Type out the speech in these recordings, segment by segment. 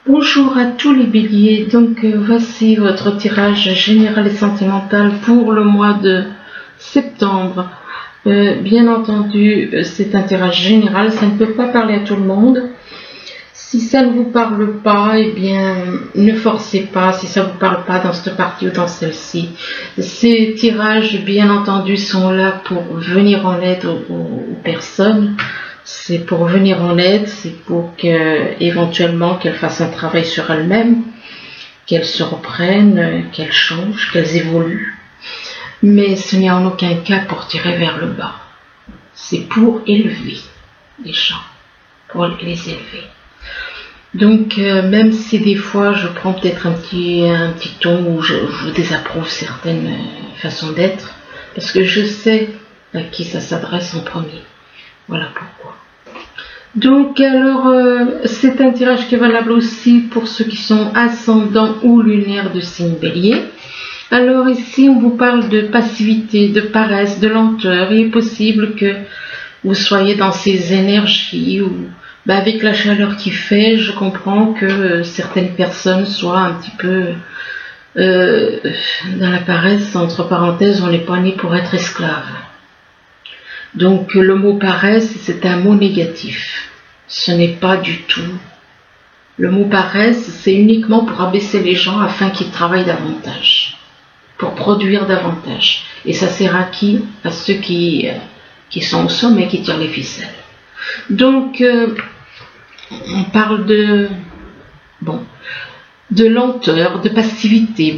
Bonjour à tous les béliers, donc voici votre tirage général et sentimental pour le mois de septembre. Bien entendu, c'est un tirage général, ça ne peut pas parler à tout le monde. Si ça ne vous parle pas, eh bien, ne forcez pas, si ça ne vous parle pas dans cette partie ou dans celle-ci. Ces tirages, bien entendu, sont là pour venir en aide aux personnes. C'est pour venir en aide, c'est pour éventuellement qu'elles fassent un travail sur elles-mêmes, qu'elles se reprennent, qu'elles changent, qu'elles évoluent. Mais ce n'est en aucun cas pour tirer vers le bas. C'est pour élever les gens, pour les élever. Donc même si des fois je prends peut-être un petit ton où je désapprouve certaines façons d'être, parce que je sais à qui ça s'adresse en premier. Voilà pourquoi. Donc alors, c'est un tirage qui est valable aussi pour ceux qui sont ascendants ou lunaires de signe bélier. Alors ici, on vous parle de passivité, de paresse, de lenteur. Il est possible que vous soyez dans ces énergies où, avec la chaleur qui fait, je comprends que certaines personnes soient un petit peu dans la paresse. Entre parenthèses, on n'est pas né pour être esclave. Donc le mot paresse, c'est un mot négatif. Ce n'est pas du tout. Le mot paresse, c'est uniquement pour abaisser les gens afin qu'ils travaillent davantage, pour produire davantage. Et ça sert à qui? À ceux qui sont au sommet et qui tirent les ficelles. Donc on parle de lenteur, de passivité.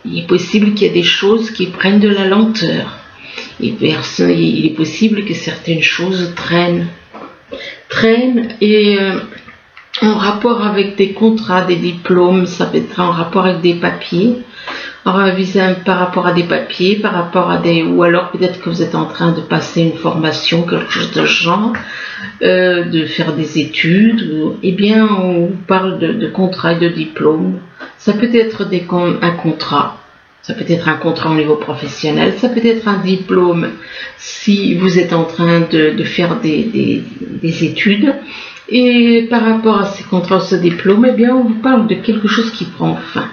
Il est possible qu'il y ait des choses qui prennent de la lenteur. Il est possible que certaines choses traînent et en rapport avec des contrats, des diplômes, ça peut être en rapport avec des papiers, par rapport à des papiers, ou alors peut-être que vous êtes en train de passer une formation, quelque chose de genre, de faire des études, eh bien on parle de contrats et de diplômes. Ça peut être un contrat. Ça peut être un contrat au niveau professionnel, ça peut être un diplôme si vous êtes en train de faire des études. Et par rapport à ces contrats, ce diplôme, eh bien, on vous parle de quelque chose qui prend fin.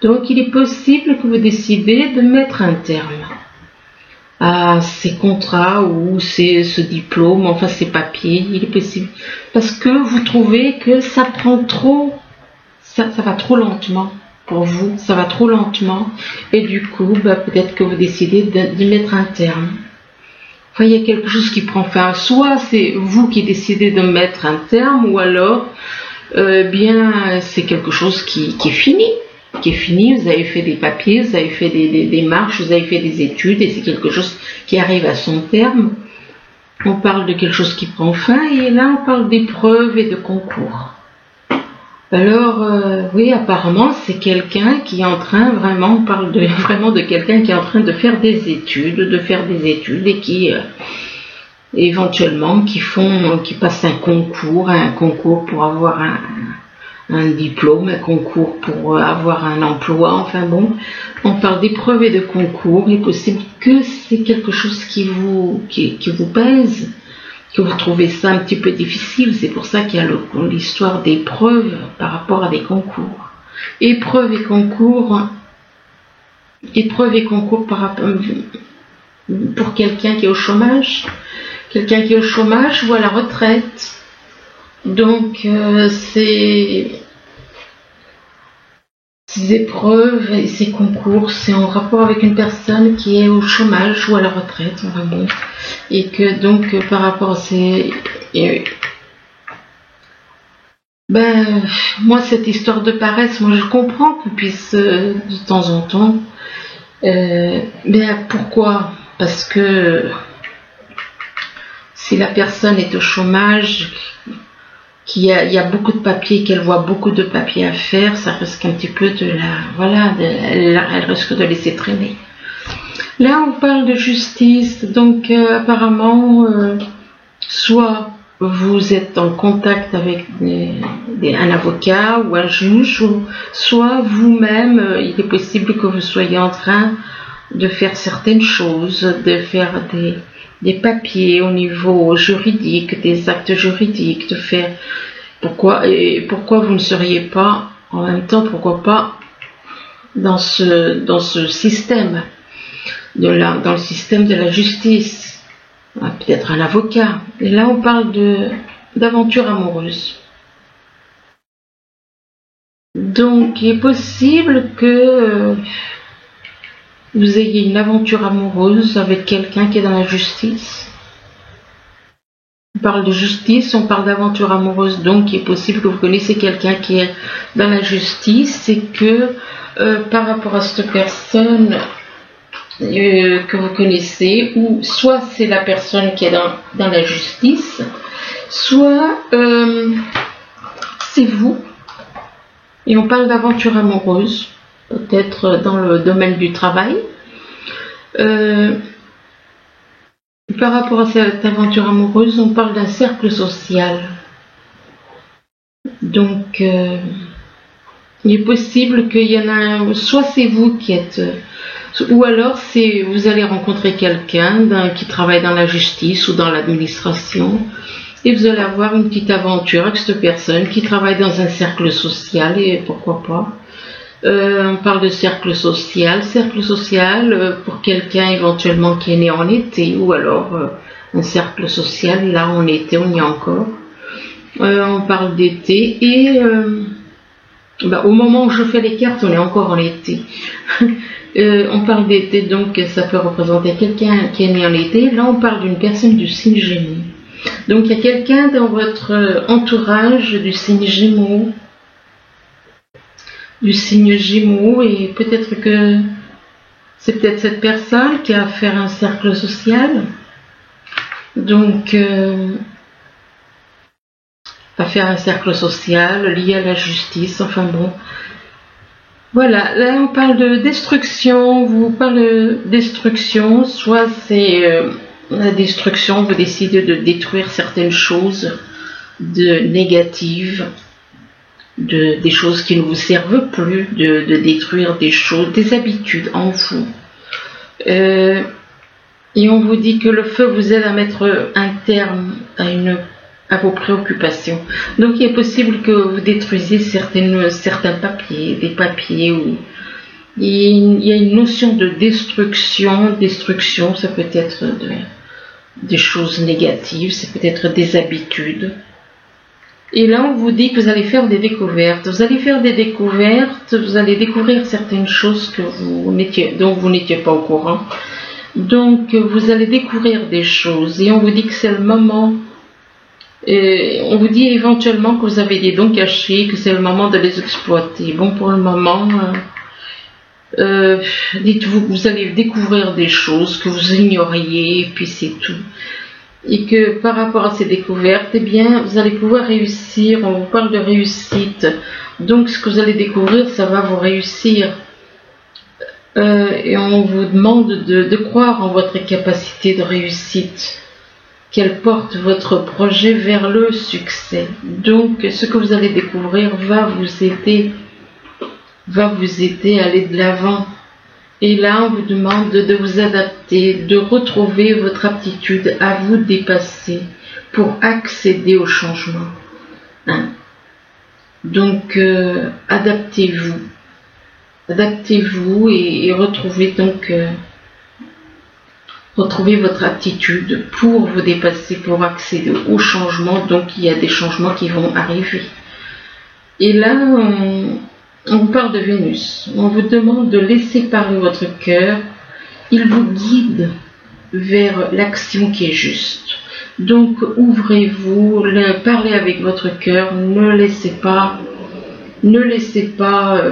Donc, il est possible que vous décidez de mettre un terme à ces contrats ou ce diplôme, enfin ces papiers. Il est possible parce que vous trouvez que ça prend trop, ça va trop lentement. Pour vous, ça va trop lentement et du coup, peut-être que vous décidez d'y mettre un terme. Enfin, il y a quelque chose qui prend fin. Soit c'est vous qui décidez de mettre un terme, ou alors, c'est quelque chose qui est fini. Vous avez fait des papiers, vous avez fait des démarches, vous avez fait des études et c'est quelque chose qui arrive à son terme. On parle de quelque chose qui prend fin et là, on parle d'épreuves et de concours. Alors, oui, apparemment, c'est quelqu'un qui est en train, on parle vraiment de quelqu'un qui est en train de faire des études et qui, éventuellement, qui passe un concours pour avoir un diplôme, un concours pour avoir un emploi, enfin bon, on parle d'épreuves et de concours. Il est possible que c'est quelque chose qui vous pèse, que vous trouvez ça un petit peu difficile. C'est pour ça qu'il y a l'histoire d'épreuves par rapport à des concours. Épreuves et concours par rapport, pour quelqu'un qui est au chômage ou à la retraite. Donc ces épreuves et ces concours, c'est en rapport avec une personne qui est au chômage ou à la retraite, vraiment. Et que donc par rapport à ces... moi cette histoire de paresse, moi je comprends qu'on puisse de temps en temps... pourquoi? Parce que si la personne est au chômage, il y a beaucoup de papiers, qu'elle voit beaucoup de papiers à faire, ça risque un petit peu elle risque de laisser traîner. Là, on parle de justice, donc apparemment, soit vous êtes en contact avec un avocat ou un juge, soit vous-même, il est possible que vous soyez en train de faire certaines choses, de faire des papiers au niveau juridique, des actes juridiques, de faire pourquoi vous ne seriez pas, en même temps, pourquoi pas, dans ce système, dans le système de la justice, peut-être un avocat. Et là, on parle d'aventure amoureuse. Donc, il est possible que vous ayez une aventure amoureuse avec quelqu'un qui est dans la justice. On parle de justice, on parle d'aventure amoureuse, donc il est possible que vous connaissez quelqu'un qui est dans la justice et que par rapport à cette personne que vous connaissez, ou soit c'est la personne qui est dans la justice, soit c'est vous. Et on parle d'aventure amoureuse, peut-être dans le domaine du travail. Par rapport à cette aventure amoureuse, on parle d'un cercle social. Donc, il est possible qu'il y en a soit c'est vous qui êtes, ou alors vous allez rencontrer quelqu'un qui travaille dans la justice ou dans l'administration, et vous allez avoir une petite aventure avec cette personne qui travaille dans un cercle social, et pourquoi pas. On parle de cercle social pour quelqu'un éventuellement qui est né en été, ou alors un cercle social, là en été on y est encore. On parle d'été et au moment où je fais les cartes on est encore en été. On parle d'été, donc ça peut représenter quelqu'un qui est né en été. Là on parle d'une personne du signe Gémeaux. Donc il y a quelqu'un dans votre entourage du signe Gémeaux, et peut-être que c'est peut-être cette personne qui a à faire un cercle social, donc à faire un cercle social lié à la justice, enfin bon. Voilà, là on parle de destruction, soit c'est la destruction, vous décidez de détruire certaines choses négatives, des choses qui ne vous servent plus, de détruire des choses, des habitudes en vous. Et on vous dit que le feu vous aide à mettre un terme à vos préoccupations. Donc il est possible que vous détruisiez certains papiers, des papiers où il y a une notion de destruction. Destruction, ça peut être des choses négatives, ça peut être des habitudes. Et là, on vous dit que vous allez faire des découvertes. Vous allez découvrir certaines choses dont vous n'étiez pas au courant. Donc, vous allez découvrir des choses. Et on vous dit que c'est le moment. On vous dit éventuellement que vous avez des dons cachés, que c'est le moment de les exploiter. Bon, pour le moment, dites-vous que vous allez découvrir des choses que vous ignoriez, et puis c'est tout. Et que par rapport à ces découvertes, eh bien, vous allez pouvoir réussir. On vous parle de réussite. Donc, ce que vous allez découvrir, ça va vous réussir. Et on vous demande de croire en votre capacité de réussite, qu'elle porte votre projet vers le succès. Donc, ce que vous allez découvrir va vous aider à aller de l'avant. Et là, on vous demande de vous adapter, de retrouver votre aptitude à vous dépasser pour accéder au changement. Donc, adaptez-vous et retrouvez votre aptitude pour vous dépasser, pour accéder au changement. Donc, il y a des changements qui vont arriver. Et là, on vous parle de Vénus. On vous demande de laisser parler votre cœur. Il vous guide vers l'action qui est juste. Donc, ouvrez-vous, parlez avec votre cœur. Ne laissez pas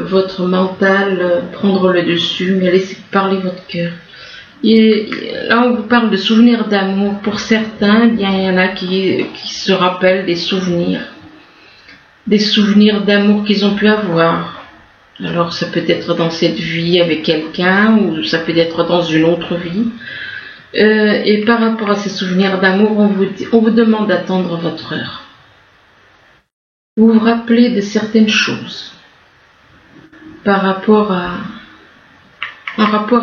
votre mental prendre le dessus, mais laissez parler votre cœur. Et là, on vous parle de souvenirs d'amour. Pour certains, il y en a qui se rappellent des souvenirs d'amour qu'ils ont pu avoir. Alors ça peut être dans cette vie avec quelqu'un, ou ça peut être dans une autre vie. Et par rapport à ces souvenirs d'amour, on vous demande d'attendre votre heure. Vous vous rappelez de certaines choses en rapport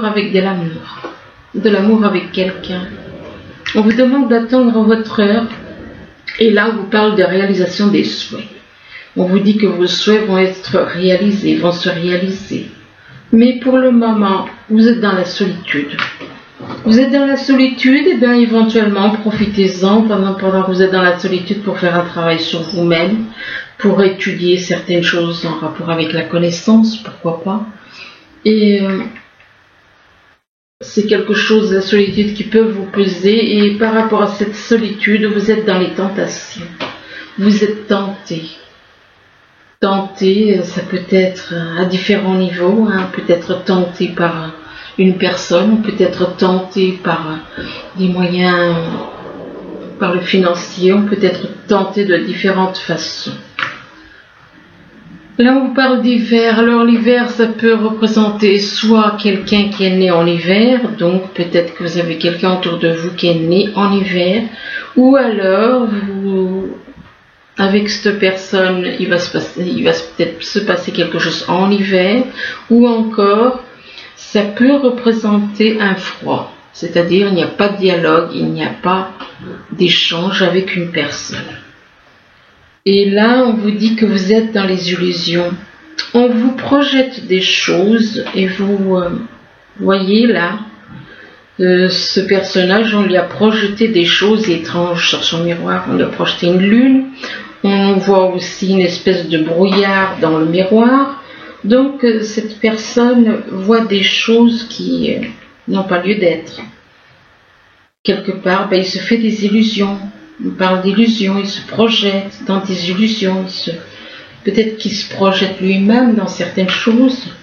avec de l'amour avec quelqu'un. On vous demande d'attendre votre heure, et là on vous parle de réalisation des souhaits. On vous dit que vos souhaits vont être réalisés, vont se réaliser. Mais pour le moment, vous êtes dans la solitude. Vous êtes dans la solitude, et bien éventuellement, profitez-en pendant que vous êtes dans la solitude pour faire un travail sur vous-même, pour étudier certaines choses en rapport avec la connaissance, pourquoi pas. Et c'est quelque chose, la solitude, qui peut vous peser, et par rapport à cette solitude, vous êtes dans les tentations. Vous êtes tenté. Tenté, ça peut être à différents niveaux, hein, peut être tenté par une personne, peut être tenté par des moyens, par le financier, on peut être tenté de différentes façons. Là, on vous parle d'hiver. Alors, l'hiver, ça peut représenter soit quelqu'un qui est né en hiver, donc peut-être que vous avez quelqu'un autour de vous qui est né en hiver, ou alors, avec cette personne, il va peut-être se passer quelque chose en hiver, ou encore, ça peut représenter un froid, c'est-à-dire il n'y a pas de dialogue, il n'y a pas d'échange avec une personne. Et là, on vous dit que vous êtes dans les illusions. On vous projette des choses et vous voyez là, ce personnage, on lui a projeté des choses étranges sur son miroir. On lui a projeté une lune. On voit aussi une espèce de brouillard dans le miroir. Donc, cette personne voit des choses qui n'ont pas lieu d'être. Quelque part, il se fait des illusions. On parle d'illusions, il se projette dans des illusions. Peut-être qu'il se projette lui-même dans certaines choses.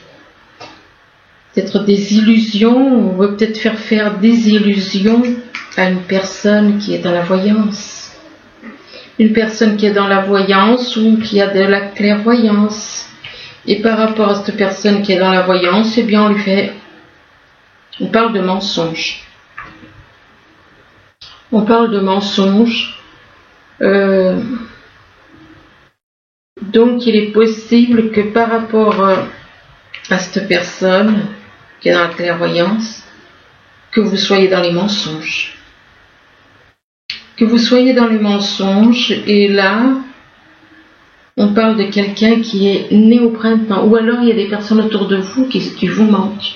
Peut-être des illusions, on veut peut-être faire des illusions à une personne qui est dans la voyance. Une personne qui est dans la voyance ou qui a de la clairvoyance. Et par rapport à cette personne qui est dans la voyance, eh bien on parle de mensonge. On parle de mensonge. Donc il est possible que par rapport à cette personne qui est dans la clairvoyance, que vous soyez dans les mensonges. Que vous soyez dans les mensonges, et là, on parle de quelqu'un qui est né au printemps, ou alors il y a des personnes autour de vous qui vous mentent.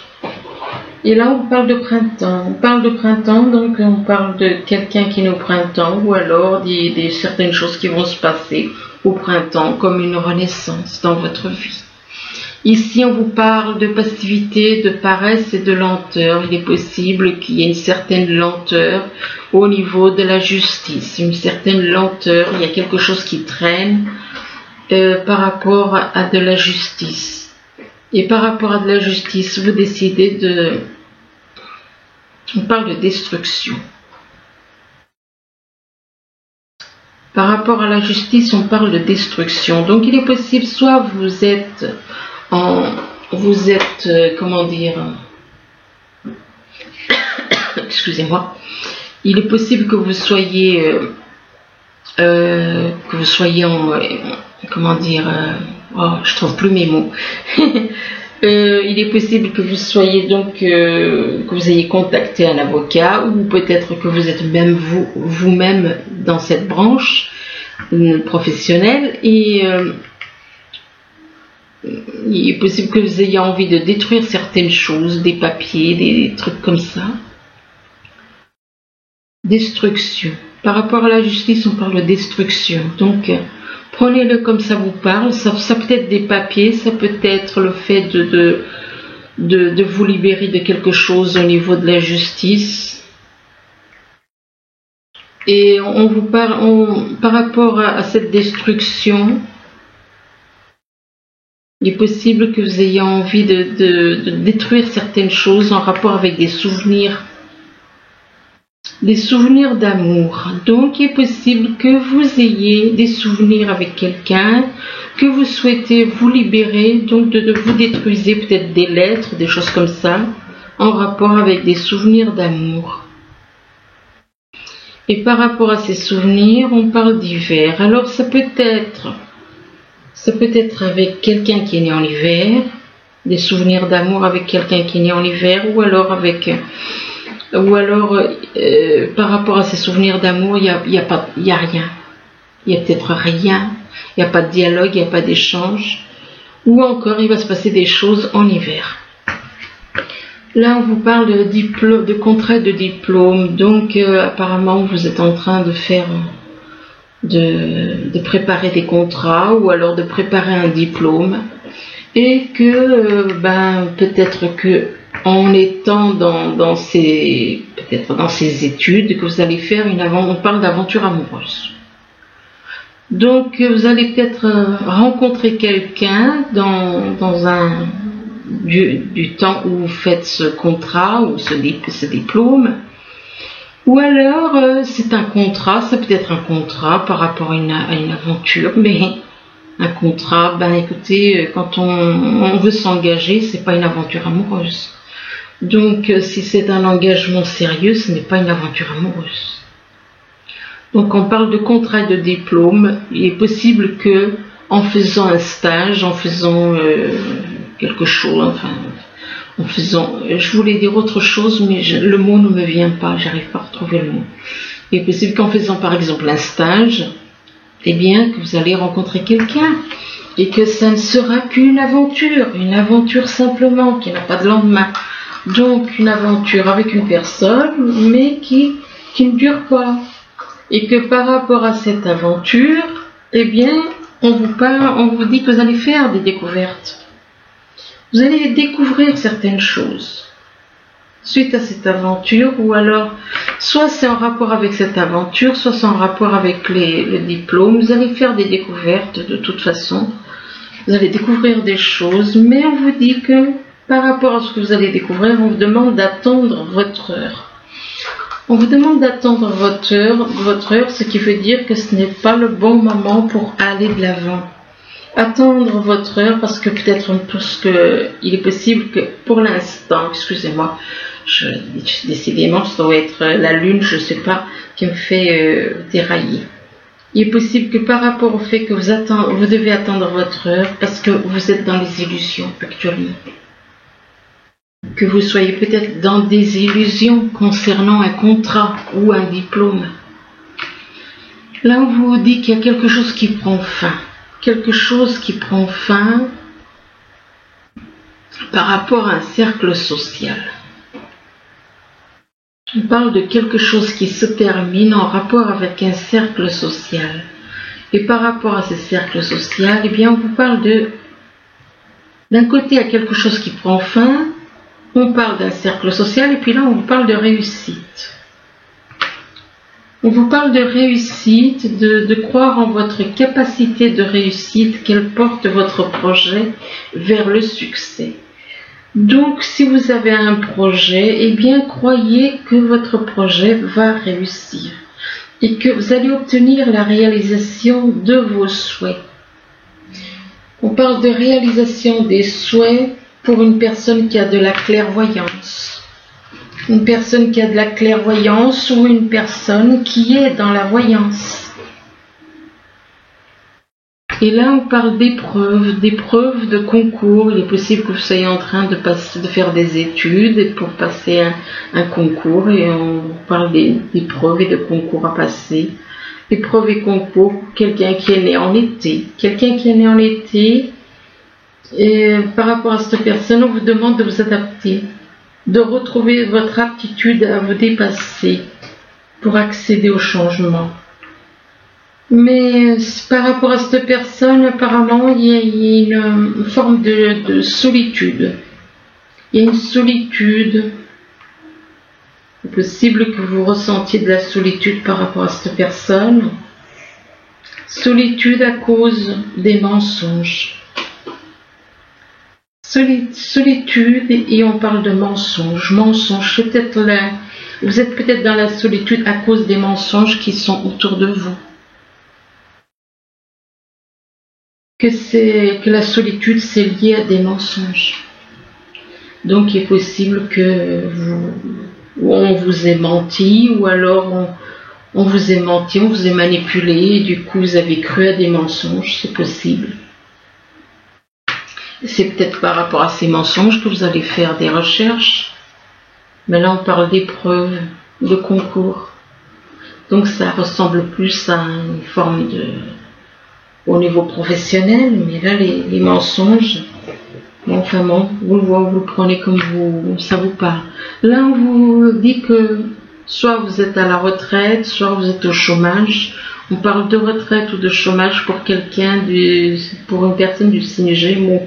Et là, on parle de printemps. On parle de printemps, donc on parle de quelqu'un qui est né au printemps, ou alors des certaines choses qui vont se passer au printemps, comme une renaissance dans votre vie. Ici, on vous parle de passivité, de paresse et de lenteur. Il est possible qu'il y ait une certaine lenteur au niveau de la justice, une certaine lenteur. Il y a quelque chose qui traîne par rapport à de la justice. Et par rapport à de la justice, vous décidez de... On parle de destruction. Par rapport à la justice, on parle de destruction. Donc il est possible, soit vous êtes comment dire, excusez-moi, il est possible que vous soyez comment dire, je trouve plus mes mots. Il est possible que vous soyez donc que vous ayez contacté un avocat, ou peut-être que vous êtes même vous-même dans cette branche professionnelle, et il est possible que vous ayez envie de détruire certaines choses, des papiers, des trucs comme ça. Destruction. Par rapport à la justice, on parle de destruction. Donc, prenez-le comme ça vous parle. Ça peut être des papiers, ça peut être le fait de vous libérer de quelque chose au niveau de la justice. Et on vous parle, par rapport à cette destruction, il est possible que vous ayez envie de détruire certaines choses en rapport avec des souvenirs d'amour. Donc, il est possible que vous ayez des souvenirs avec quelqu'un, que vous souhaitez vous libérer, donc de vous détruisez peut-être des lettres, des choses comme ça, en rapport avec des souvenirs d'amour. Et par rapport à ces souvenirs, on parle d'hiver. Alors, ça peut être avec quelqu'un qui est né en hiver, des souvenirs d'amour avec quelqu'un qui est né en hiver, ou alors par rapport à ces souvenirs d'amour, il y a rien. Il y a peut-être rien. il n'y a pas de dialogue, il n'y a pas d'échange. Ou encore, il va se passer des choses en hiver. Là, on vous parle de diplôme, de contrat de diplôme. Donc, apparemment, vous êtes en train de faire, de préparer des contrats ou alors de préparer un diplôme. Et que, peut-être que en étant dans ces études, que vous allez faire on parle d'aventure amoureuse. Donc, vous allez peut-être rencontrer quelqu'un dans du temps où vous faites ce contrat ou ce diplôme. Ou alors, c'est un contrat, ça peut être un contrat par rapport à une aventure, mais un contrat, écoutez, quand on veut s'engager, c'est pas une aventure amoureuse. Donc, si c'est un engagement sérieux, ce n'est pas une aventure amoureuse. Donc, on parle de contrat et de diplôme. Il est possible que, en faisant un stage, en faisant quelque chose, je voulais dire autre chose, mais le mot ne me vient pas, j'arrive pas à retrouver le mot. Il est possible qu'en faisant par exemple un stage, que vous allez rencontrer quelqu'un et que ça ne sera qu'une aventure simplement, qui n'a pas de lendemain. Donc une aventure avec une personne, mais qui ne dure pas. Et que par rapport à cette aventure, on vous dit que vous allez faire des découvertes. Vous allez découvrir certaines choses suite à cette aventure, ou alors soit c'est en rapport avec cette aventure, soit c'est en rapport avec le diplôme. Vous allez faire des découvertes de toute façon, vous allez découvrir des choses, mais on vous dit que par rapport à ce que vous allez découvrir, on vous demande d'attendre votre heure. On vous demande d'attendre votre heure, ce qui veut dire que ce n'est pas le bon moment pour aller de l'avant. Attendre votre heure, parce que peut-être il est possible que pour l'instant, excusez-moi, décidément ça doit être la lune, je ne sais pas, qui me fait dérailler. Il est possible que par rapport au fait que vous devez attendre votre heure, parce que vous êtes dans les illusions actuellement. Que vous soyez peut-être dans des illusions concernant un contrat ou un diplôme. Là, on vous dit qu'il y a quelque chose qui prend fin. Quelque chose qui prend fin par rapport à un cercle social. On parle de quelque chose qui se termine en rapport avec un cercle social. Et par rapport à ce cercle social, on vous parle d'un côté, il y a quelque chose qui prend fin, on parle d'un cercle social, et puis là, on vous parle de réussite. On vous parle de réussite, de croire en votre capacité de réussite, qu'elle porte votre projet vers le succès. Donc, si vous avez un projet, croyez que votre projet va réussir et que vous allez obtenir la réalisation de vos souhaits. On parle de réalisation des souhaits pour une personne qui a de la clairvoyance. Une personne qui a de la clairvoyance ou une personne qui est dans la voyance. Et là, on parle d'épreuves de concours. Il est possible que vous soyez en train de faire des études pour passer un concours, et on parle d'épreuves et de concours à passer. Épreuves et concours pour quelqu'un qui est né en été. Quelqu'un qui est né en été, et par rapport à cette personne, on vous demande de vous adapter, de retrouver votre aptitude à vous dépasser pour accéder au changement. Mais par rapport à cette personne, apparemment, il y a une forme de solitude. Il y a une solitude. C'est possible que vous ressentiez de la solitude par rapport à cette personne. Solitude à cause des mensonges. Solitude, et on parle de mensonges. Mensonges, vous êtes peut-être dans la solitude à cause des mensonges qui sont autour de vous. Que la solitude, c'est lié à des mensonges. Donc, il est possible que on vous ait menti, ou alors on vous ait menti, on vous ait manipulé, et du coup, vous avez cru à des mensonges, c'est possible. C'est peut-être par rapport à ces mensonges que vous allez faire des recherches. Mais là, on parle d'épreuves, de concours. Donc, ça ressemble plus à une forme au niveau professionnel, mais là, les mensonges, bon, enfin bon, vous le prenez comme ça vous parle. Là, on vous dit que soit vous êtes à la retraite, soit vous êtes au chômage. On parle de retraite ou de chômage pour pour une personne du signe Gémeaux.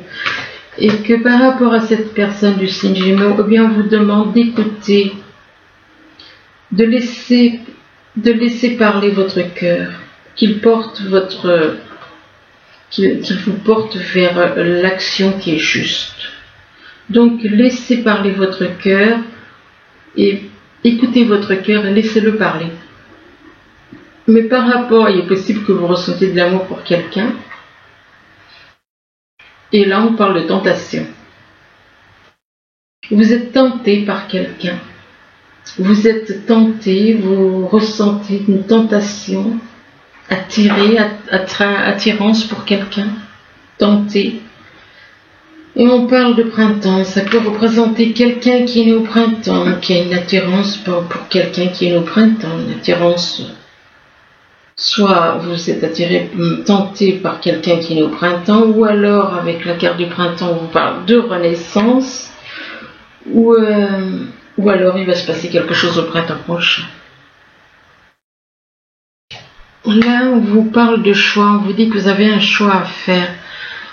Et que par rapport à cette personne du signe Gémeaux, eh bien, on vous demande d'écouter, de laisser parler votre cœur, qu'il vous porte vers l'action qui est juste. Donc, laissez parler votre cœur et écoutez votre cœur et laissez-le parler. Mais par rapport, il est possible que vous ressentiez de l'amour pour quelqu'un. Et là, on parle de tentation. Vous êtes tenté par quelqu'un. Vous êtes tenté, vous ressentez une tentation, attirance pour quelqu'un, tenté. Et on parle de printemps, ça peut représenter quelqu'un qui est né au printemps, qui a une attirance pour quelqu'un qui est né au printemps, une attirance. Soit vous êtes tenté par quelqu'un qui est né au printemps, ou alors avec la carte du printemps, on vous parle de renaissance, ou alors il va se passer quelque chose au printemps prochain. Là, on vous parle de choix, on vous dit que vous avez un choix à faire.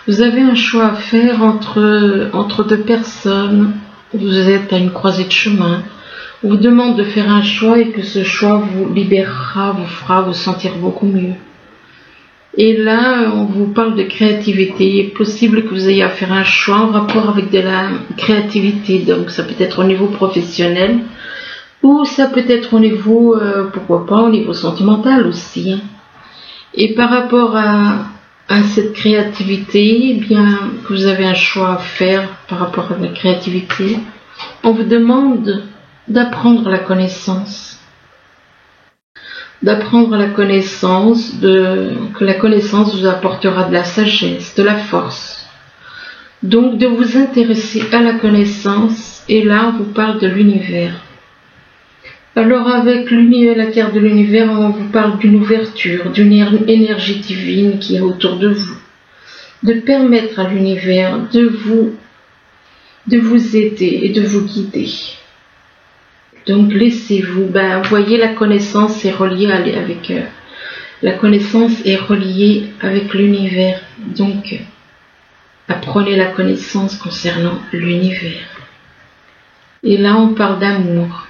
Vous avez un choix à faire entre deux personnes, vous êtes à une croisée de chemin. On vous demande de faire un choix et que ce choix vous libérera, vous fera vous sentir beaucoup mieux. Et là, on vous parle de créativité. Il est possible que vous ayez à faire un choix en rapport avec de la créativité. Donc ça peut être au niveau professionnel ou ça peut être au niveau, pourquoi pas, au niveau sentimental aussi. Hein. Et par rapport à cette créativité, eh bien, que vous avez un choix à faire par rapport à la créativité, on vous demande d'apprendre la connaissance. D'apprendre la connaissance, que la connaissance vous apportera de la sagesse, de la force. Donc de vous intéresser à la connaissance, et là on vous parle de l'univers. Alors avec l'univers, la carte de l'univers, on vous parle d'une ouverture, d'une énergie divine qui est autour de vous. De permettre à l'univers de vous aider et de vous guider. Donc laissez-vous, voyez, la connaissance est reliée avec la connaissance est reliée avec l'univers. Donc apprenez la connaissance concernant l'univers. Et là on parle d'amour.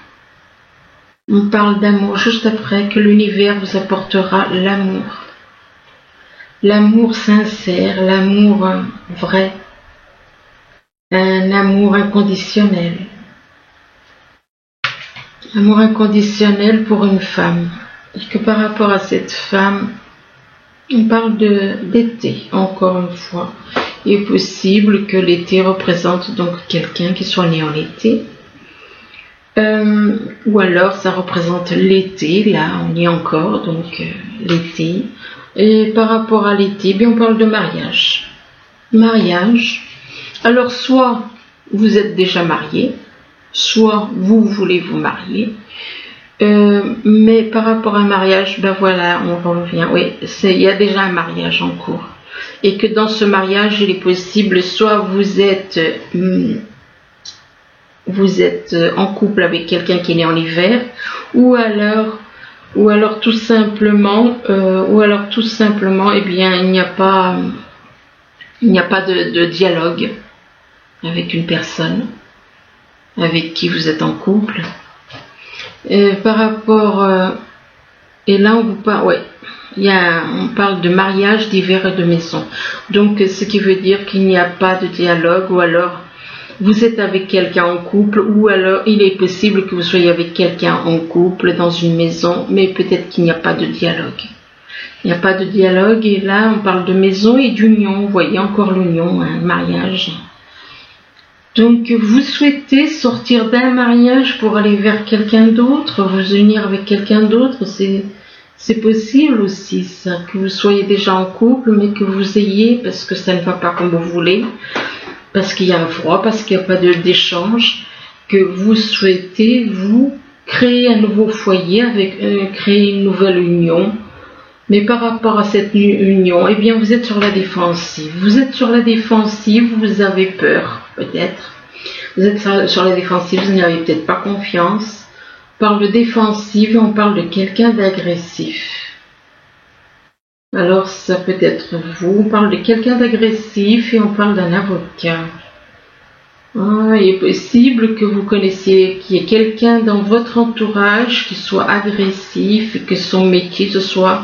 On parle d'amour juste après que l'univers vous apportera l'amour. L'amour sincère, l'amour vrai. Un amour inconditionnel. Amour inconditionnel pour une femme. Et que par rapport à cette femme, on parle d'été, encore une fois. Il est possible que l'été représente donc quelqu'un qui soit né en été. Ou alors ça représente l'été, là on y est encore, donc l'été. Et par rapport à l'été, bien on parle de mariage. Mariage. Alors soit vous êtes déjà marié, soit vous voulez vous marier. Mais par rapport à un mariage, voilà, on revient. Oui, il y a déjà un mariage en cours. Et que dans ce mariage, il est possible, soit vous êtes en couple avec quelqu'un qui est né en hiver, ou alors tout simplement, eh bien, il n'y a pas de dialogue avec une personne avec qui vous êtes en couple. Par rapport, et là on vous parle, on parle de mariage, d'hiver et de maison. Donc ce qui veut dire qu'il n'y a pas de dialogue, ou alors vous êtes avec quelqu'un en couple, ou alors il est possible que vous soyez avec quelqu'un en couple dans une maison, mais peut-être qu'il n'y a pas de dialogue. Il n'y a pas de dialogue, et là on parle de maison et d'union. Vous voyez encore l'union, un mariage. Donc vous souhaitez sortir d'un mariage pour aller vers quelqu'un d'autre, vous unir avec quelqu'un d'autre, c'est possible aussi ça, que vous soyez déjà en couple mais que vous ayez, parce que ça ne va pas comme vous voulez, parce qu'il y a un froid, parce qu'il n'y a pas d'échange, que vous souhaitez vous créer un nouveau foyer, créer une nouvelle union Mais par rapport à cette union, eh bien, vous êtes sur la défensive. Vous êtes sur la défensive, vous avez peur, peut-être. Vous êtes sur la défensive, vous n'avez peut-être pas confiance. On parle de défensive, on parle de quelqu'un d'agressif. Alors, ça peut être vous. On parle de quelqu'un d'agressif et on parle d'un avocat. Il est possible que vous connaissiez qu'il y ait quelqu'un dans votre entourage qui soit agressif et que son métier ce soit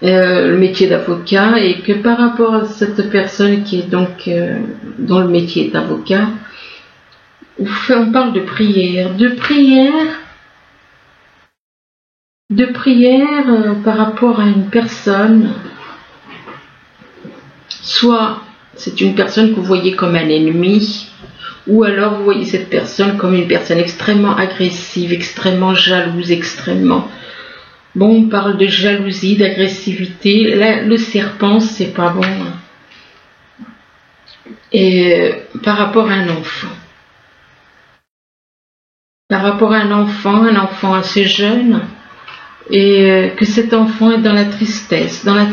le métier d'avocat et que par rapport à cette personne qui est donc dont le métier est avocat, on parle de prière, par rapport à une personne, soit c'est une personne que vous voyez comme un ennemi, ou alors vous voyez cette personne comme une personne extrêmement agressive, extrêmement jalouse, extrêmement... Bon, on parle de jalousie, d'agressivité. Là, le serpent, c'est pas bon. Et par rapport à un enfant. Par rapport à un enfant assez jeune, et que cet enfant est dans la tristesse. Dans la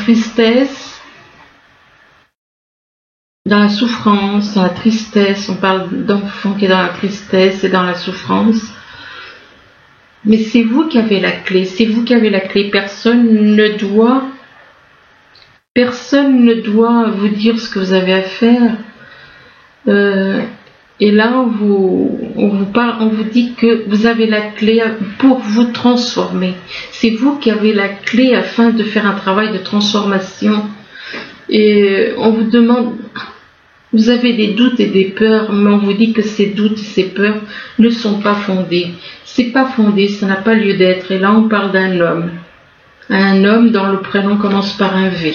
souffrance, dans la tristesse. On parle d'enfant qui est dans la tristesse et dans la souffrance. Mais c'est vous qui avez la clé, Personne ne doit vous dire ce que vous avez à faire. Et là, on vous dit que vous avez la clé pour vous transformer. C'est vous qui avez la clé afin de faire un travail de transformation. Et on vous demande, vous avez des doutes et des peurs, mais on vous dit que ces doutes et ces peurs ne sont pas fondés. C'est pas fondé, ça n'a pas lieu d'être. Et là, on parle d'un homme dont le prénom commence par un V.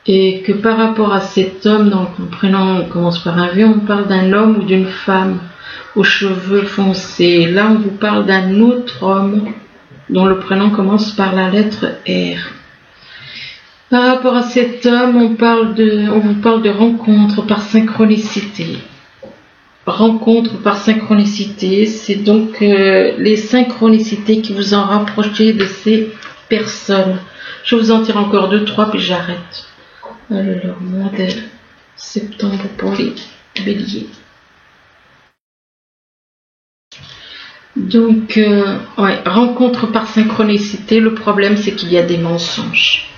Et que par rapport à cet homme dont le prénom commence par un V, on parle d'un homme ou d'une femme aux cheveux foncés. Là, on vous parle d'un autre homme dont le prénom commence par la lettre R. Par rapport à cet homme, on vous parle de rencontre par synchronicité. Rencontre par synchronicité, c'est donc les synchronicités qui vous ont rapproché de ces personnes. Je vais vous en dire encore 2-3 puis j'arrête. Alors, mois de septembre pour les béliers. Donc, rencontre par synchronicité, le problème c'est qu'il y a des mensonges.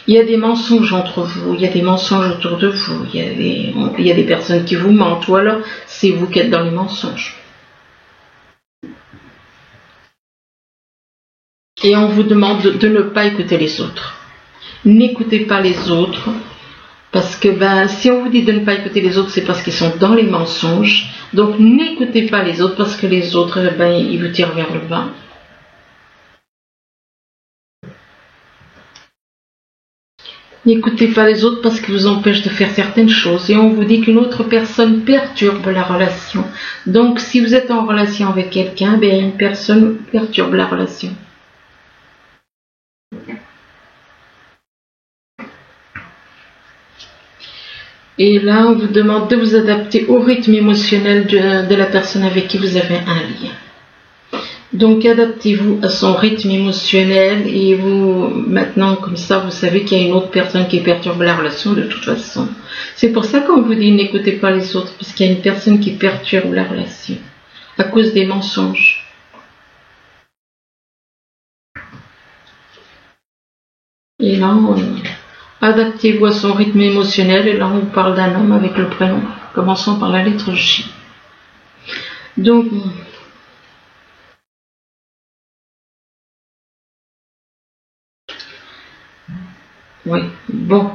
Il y a des mensonges entre vous, il y a des mensonges autour de vous, il y a des personnes qui vous mentent, ou alors c'est vous qui êtes dans les mensonges. Et on vous demande de ne pas écouter les autres. N'écoutez pas les autres, parce que si on vous dit de ne pas écouter les autres, c'est parce qu'ils sont dans les mensonges. Donc n'écoutez pas les autres, parce que les autres, ils vous tirent vers le bas. N'écoutez pas les autres parce qu'ils vous empêchent de faire certaines choses. Et on vous dit qu'une autre personne perturbe la relation. Donc si vous êtes en relation avec quelqu'un, une personne perturbe la relation. Et là, on vous demande de vous adapter au rythme émotionnel de la personne avec qui vous avez un lien. Donc adaptez-vous à son rythme émotionnel et vous, maintenant comme ça, vous savez qu'il y a une autre personne qui perturbe la relation de toute façon. C'est pour ça qu'on vous dit n'écoutez pas les autres, puisqu'il y a une personne qui perturbe la relation à cause des mensonges. Et là, adaptez-vous à son rythme émotionnel et là on parle d'un homme avec le prénom commençant par la lettre J. Donc, oui, bon,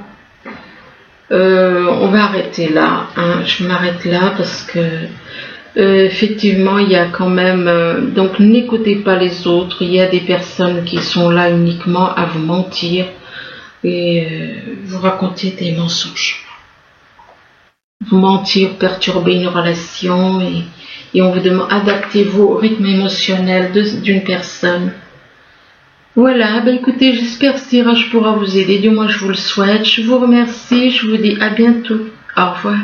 on va arrêter là, je m'arrête là parce que effectivement il y a quand même, donc n'écoutez pas les autres, il y a des personnes qui sont là uniquement à vous mentir et vous raconter des mensonges. Vous mentir, perturber une relation et on vous demande adaptez-vous au rythme émotionnel d'une personne. Voilà, écoutez, j'espère que ce tirage pourra vous aider. Du moins, je vous le souhaite. Je vous remercie. Je vous dis à bientôt. Au revoir.